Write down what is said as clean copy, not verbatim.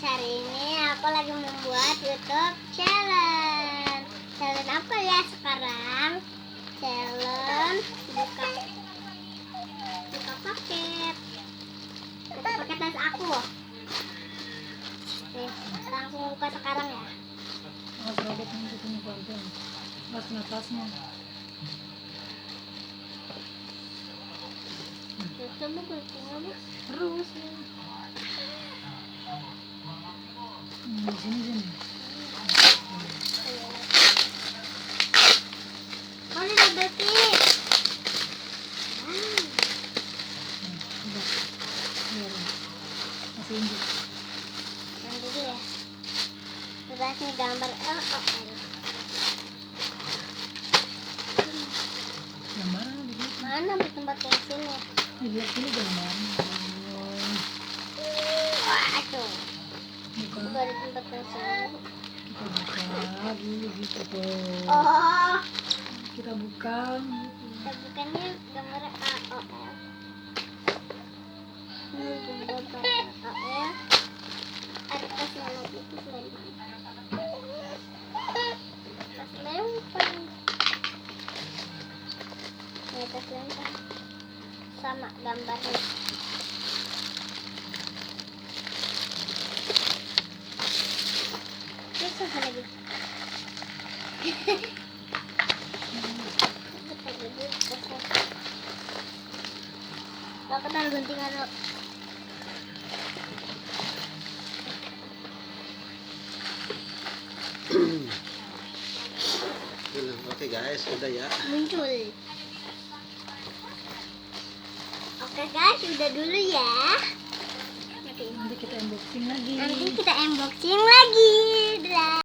hari ini aku lagi membuat YouTube challenge. Challenge apa ya sekarang? Challenge buka paket. Buka paket tas aku. Nih, langsung buka sekarang ya. Mas robot nanti punya keluarga. Mas kena tasnya. Coba guntingnya Bu. Terus ya. Di sini. Oh, ini double tip. Udah. Biar masih injek. Yang dulu ya. Terus nih gambar LOL. Gambaran di sini. Mana di tempat pensilnya? Di sini gambaran. Wah, aduh. Buka. Coba di tempat pensilnya. Kita buka dulu gitu tuh. Oh, Kita buka. kita bukannya gambar AOL. Ini gambar AOL. Atas nama itu lempar. Atas lempar. Ini atas lempar. Sama gambarnya. Terus apa lagi? Aku taruh guntingan dulu. Oke guys, udah ya. Muncul. Oke guys, udah dulu ya. Nanti kita unboxing lagi. Nanti kita unboxing lagi.